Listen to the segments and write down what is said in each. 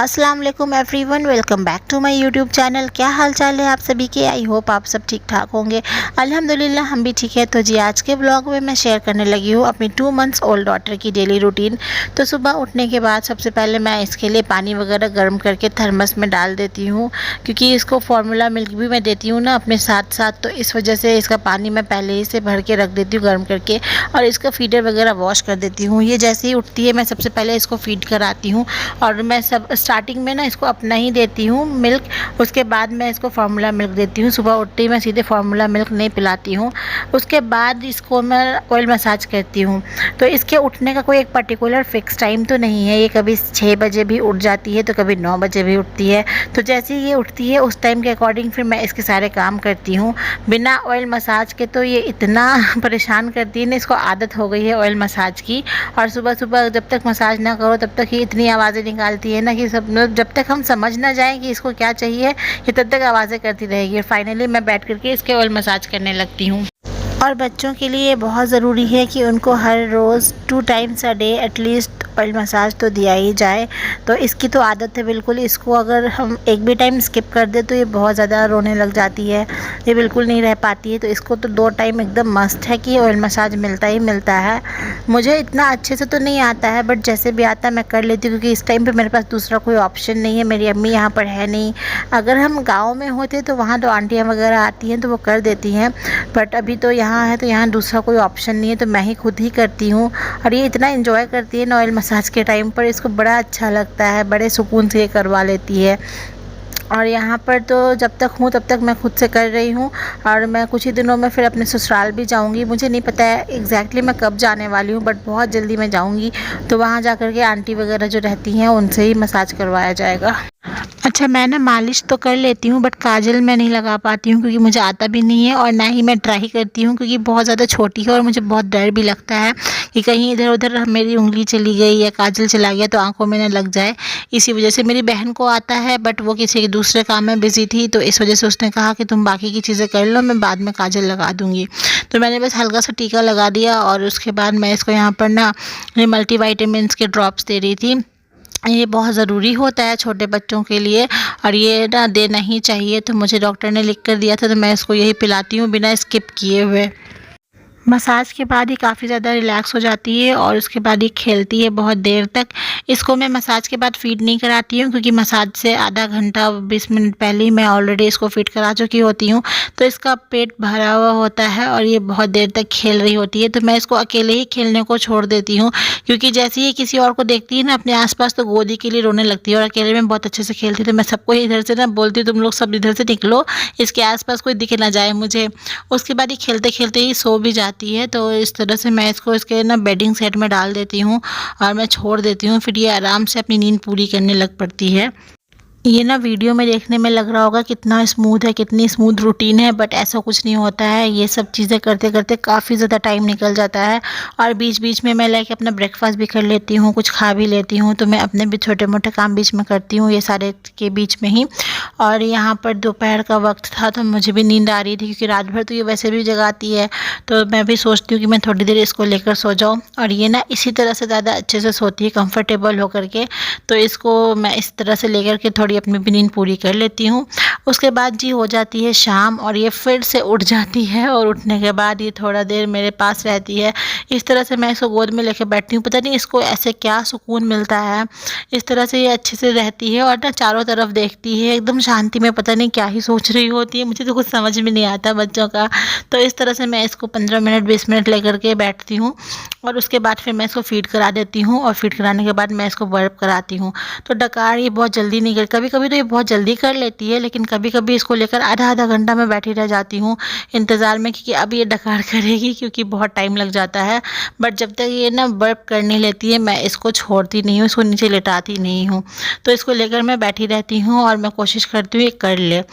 अस्सलाम वालेकुम everyone, welcome back to my YouTube channel. क्या हाल चाल है आप सभी के? आई होप आप सब ठीक ठाक होंगे। अल्हम्दुलिल्लाह हम भी ठीक है। तो जी आज के ब्लॉग में मैं शेयर करने लगी हूँ अपनी 2 मंथ्स ओल्ड डॉटर की डेली रूटीन। तो सुबह उठने के बाद सबसे पहले मैं इसके लिए पानी वगैरह गर्म करके थर्मस में डाल देती हूँ, क्योंकि इसको फार्मूला मिल्क भी मैं देती हूँ ना अपने साथ साथ, तो इस वजह से इसका पानी मैं पहले ही से भर के रख देती हूँ गर्म करके, और इसका फीडर वगैरह वॉश कर देती हूँ। ये जैसे ही उठती है मैं सबसे पहले इसको फीड कराती हूँ, और मैं सब स्टार्टिंग में ना इसको अपना ही देती हूँ मिल्क, उसके बाद मैं इसको फार्मूला मिल्क देती हूँ। सुबह उठते ही मैं सीधे फार्मूला मिल्क नहीं पिलाती हूँ, उसके बाद इसको मैं ऑयल मसाज करती हूँ। तो इसके उठने का कोई एक पर्टिकुलर फिक्स टाइम तो नहीं है, ये कभी 6 बजे भी उठ जाती है तो कभी 9 बजे भी उठती है। तो जैसे ही ये उठती है उस टाइम के अकॉर्डिंग फिर मैं इसके सारे काम करती हूँ बिना ऑयल मसाज के। तो ये इतना परेशान करती है ना, इसको आदत हो गई है ऑयल मसाज की, और सुबह सुबह जब तक मसाज ना करो तब तक ये इतनी आवाज़ें निकालती है ना कि सब जब तक हम समझ ना जाएं कि इसको क्या चाहिए ये तब तक आवाज़ें करती रहेगी। फाइनली मैं बैठ करके इसके ऑयल मसाज करने लगती हूँ। और बच्चों के लिए बहुत ज़रूरी है कि उनको हर रोज़ 2 times a day at least oil massage तो दिया ही जाए। तो इसकी तो आदत है बिल्कुल, इसको अगर हम एक भी टाइम स्किप कर दे तो ये बहुत ज़्यादा रोने लग जाती है, ये बिल्कुल नहीं रह पाती है। तो इसको तो 2 टाइम एकदम मस्ट है कि ऑयल मसाज मिलता ही मिलता है। मुझे इतना अच्छे से तो नहीं आता है, बट जैसे भी आता है मैं कर लेती हूँ, क्योंकि इस टाइम पे मेरे पास दूसरा कोई ऑप्शन नहीं है। मेरी अम्मी यहाँ पर है नहीं। अगर हम गाँव में होते तो वहाँ तो आंटियाँ वगैरह आती हैं तो वो कर देती हैं, बट अभी तो यहाँ है तो यहाँ दूसरा कोई ऑप्शन नहीं है, तो मैं ही खुद ही करती हूँ। और ये इतना एंजॉय करती है ना ऑयल मसाज के टाइम पर, इसको बड़ा अच्छा लगता है, बड़े सुकून से ये करवा लेती है। और यहाँ पर तो जब तक हूँ तब तक मैं खुद से कर रही हूँ, और मैं कुछ ही दिनों में फिर अपने ससुराल भी जाऊँगी। मुझे नहीं पता है एग्जैक्टली मैं कब जाने वाली हूँ, बट बहुत जल्दी मैं जाऊँगी। तो वहाँ जा कर के आंटी वगैरह जो रहती हैं उनसे ही मसाज करवाया जाएगा। अच्छा, मैं ना मालिश तो कर लेती हूँ, बट काजल मैं नहीं लगा पाती हूँ, क्योंकि मुझे आता भी नहीं है, और ना ही मैं ट्राई करती हूँ, क्योंकि बहुत ज़्यादा छोटी है और मुझे बहुत डर भी लगता है कि कहीं इधर उधर मेरी उंगली चली गई या काजल चला गया तो आंखों में ना लग जाए। इसी वजह से मेरी बहन को आता है, बट वो किसी दूसरे काम में बिजी थी, तो इस वजह से उसने कहा कि तुम बाकी की चीज़ें कर लो, मैं बाद में काजल लगा दूँगी। तो मैंने बस हल्का सा टीका लगा दिया, और उसके बाद मैं इसको यहाँ पर ना मल्टीविटामिन्स के ड्रॉप्स दे रही थी। ये बहुत ज़रूरी होता है छोटे बच्चों के लिए, और ये ना देना ही चाहिए। तो मुझे डॉक्टर ने लिख कर दिया था, तो मैं इसको यही पिलाती हूँ बिना स्किप किए हुए। मसाज के बाद ही काफ़ी ज़्यादा रिलैक्स हो जाती है, और उसके बाद ही खेलती है बहुत देर तक। इसको मैं मसाज के बाद फ़ीड नहीं कराती हूँ, क्योंकि मसाज से आधा घंटा 20 मिनट पहले ही मैं ऑलरेडी इसको फ़ीड करा चुकी होती हूँ। तो इसका पेट भरा हुआ होता है और ये बहुत देर तक खेल रही होती है, तो मैं इसको अकेले ही खेलने को छोड़ देती हूँ, क्योंकि जैसे ही किसी और को देखती है ना अपने आसपास तो गोदी के लिए रोने लगती है, और अकेले में बहुत अच्छे से खेलती है। तो मैं सबको इधर से ना बोलती हूँ, तुम लोग सब इधर से निकलो, इसके आसपास कोई दिखे ना जाए मुझे। उसके बाद ये खेलते खेलते ही सो भी जाती है। तो इस तरह से मैं इसको इसके ना बेडिंग सेट में डाल देती हूँ और मैं छोड़ देती हूँ, फिर ये आराम से अपनी नींद पूरी करने लग पड़ती है। ये ना वीडियो में देखने में लग रहा होगा कितना स्मूथ है, कितनी स्मूथ रूटीन है, बट ऐसा कुछ नहीं होता है। ये सब चीज़ें करते करते काफ़ी ज़्यादा टाइम निकल जाता है, और बीच बीच में मैं लाइक अपना ब्रेकफास्ट भी कर लेती हूँ, कुछ खा भी लेती हूँ। तो मैं अपने भी छोटे मोटे काम बीच में करती हूँ, ये सारे के बीच में ही। और यहाँ पर दोपहर का वक्त था तो मुझे भी नींद आ रही थी, क्योंकि रात भर तो ये वैसे भी जगाती है, तो मैं भी सोचती हूँ कि मैं थोड़ी देर इसको लेकर सो जाऊँ। और ये ना इसी तरह से ज़्यादा अच्छे से सोती है कंफर्टेबल होकर के, तो इसको मैं इस तरह से लेकर के थोड़ी अपनी भी नींद पूरी कर लेती हूँ। उसके बाद जी हो जाती है शाम, और ये फिर से उठ जाती है, और उठने के बाद ये थोड़ा देर मेरे पास रहती है। इस तरह से मैं इसको गोद में लेकर बैठती हूँ, पता नहीं इसको ऐसे क्या सुकून मिलता है। इस तरह से ये अच्छे से रहती है, और ना चारों तरफ देखती है एकदम शांति में, पता नहीं क्या ही सोच रही होती है, मुझे तो कुछ समझ में नहीं आता बच्चों का। तो इस तरह से मैं इसको 15 मिनट 20 मिनट लेकर के बैठती हूँ, और उसके बाद फिर मैं इसको फीड करा देती हूँ, और फीड कराने के बाद मैं इसको बर्प कराती हूँ। तो डकार ये बहुत जल्दी नहीं कर, कभी कभी तो ये बहुत जल्दी कर लेती है, लेकिन कभी कभी इसको लेकर आधा आधा घंटा मैं बैठी रह जाती हूँ इंतज़ार में, क्योंकि अब ये डकार करेगी, क्योंकि बहुत टाइम लग जाता है। बट जब तक ये ना बर्प करने लेती है मैं इसको छोड़ती नहीं हूँ, इसको नीचे लेटाती नहीं हूँ। तो इसको लेकर मैं बैठी रहती हूँ, और मैं कोशिश करती हूँ ये कर ले।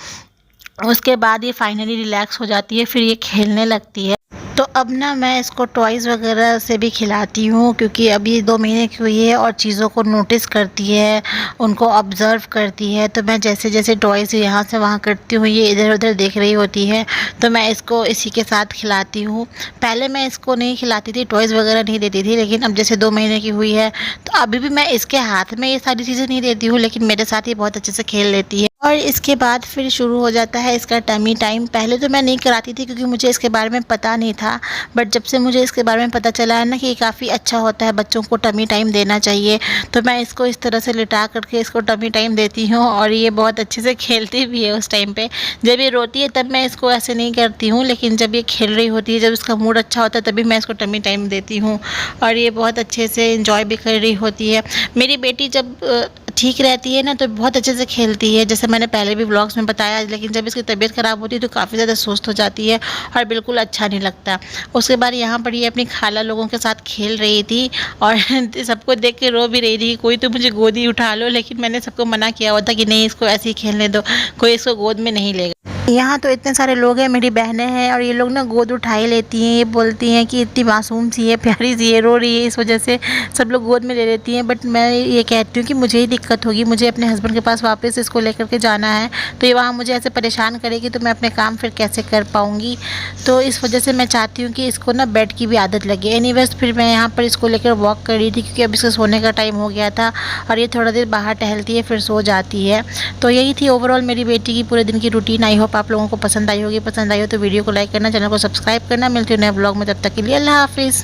उसके बाद ये फाइनली रिलैक्स हो जाती है, फिर ये खेलने लगती है। तो अब ना मैं इसको टॉयज़ वगैरह से भी खिलाती हूँ, क्योंकि अब ये 2 महीने की हुई है और चीज़ों को नोटिस करती है, उनको ऑब्ज़र्व करती है। तो मैं जैसे-जैसे टॉयज़ यहाँ से वहाँ करती हूँ, ये इधर-उधर देख रही होती है, तो मैं इसको इसी के साथ खिलाती हूँ। पहले मैं इसको नहीं खिलाती थी, टॉयज़ वगैरह नहीं देती थी, लेकिन अब जैसे 2 महीने की हुई है, तो अभी भी मैं इसके हाथ में ये सारी चीज़ें नहीं देती हूँ, लेकिन मेरे साथ ये बहुत अच्छे से खेल लेती है। और इसके बाद फिर शुरू हो जाता है इसका टमी टाइम। पहले तो मैं नहीं कराती थी, क्योंकि मुझे इसके बारे में पता नहीं था, बट जब से मुझे इसके बारे में पता चला है ना कि ये काफ़ी अच्छा होता है, बच्चों को टमी टाइम देना चाहिए, तो मैं इसको इस तरह से लिटा करके इसको टमी टाइम देती हूँ। और ये बहुत अच्छे से खेलती भी है उस टाइम पे। जब ये रोती है तब मैं इसको ऐसे नहीं करती हूँ, लेकिन जब ये खेल रही होती है, जब इसका मूड अच्छा होता है, तभी मैं इसको टमी टाइम देती हूँ। और ये बहुत अच्छे से एंजॉय भी कर रही होती है। मेरी बेटी जब ठीक रहती है ना, तो बहुत अच्छे से खेलती है, जैसे मैंने पहले भी व्लॉग्स में बताया। लेकिन जब इसकी तबीयत ख़राब होती है तो काफ़ी ज़्यादा सुस्त हो जाती है और बिल्कुल अच्छा नहीं लगता। उसके बाद यहाँ पर ये अपनी खाला लोगों के साथ खेल रही थी और सबको देख के रो भी रही थी कि कोई तो मुझे गोदी उठा लो, लेकिन मैंने सबको मना किया हुआ था कि नहीं, इसको ऐसे ही खेलने दो, कोई इसको गोद में नहीं लेगा। यहाँ तो इतने सारे लोग हैं, मेरी बहनें हैं, और ये लोग ना गोद उठा ही लेती हैं। ये बोलती हैं कि इतनी मासूम सी है, प्यारी सी है, रो रही है, इस वजह से सब लोग गोद में ले लेती हैं। बट मैं ये कहती हूँ कि मुझे ही दिक्कत होगी, मुझे अपने हस्बैंड के पास वापस इसको लेकर के जाना है, तो ये वहाँ मुझे ऐसे परेशान करेगी, तो मैं अपने काम फिर कैसे कर पाऊँगी। तो इस वजह से मैं चाहती हूँ कि इसको ना बेड की भी आदत लगे। एनीवेज़ फिर मैं यहाँ पर इसको लेकर वॉक कर रही थी, क्योंकि अब इसके सोने का टाइम हो गया था और ये थोड़ा देर बाहर टहलती है, फिर सो जाती है। तो यही थी ओवरऑल मेरी बेटी की पूरे दिन की रूटीन। आई होप आप लोगों को पसंद आई होगी। पसंद आई हो तो वीडियो को लाइक करना, चैनल को सब्सक्राइब करना। मिलती हूँ नए ब्लॉग में, तब तक के लिए अल्लाह हाफिज़।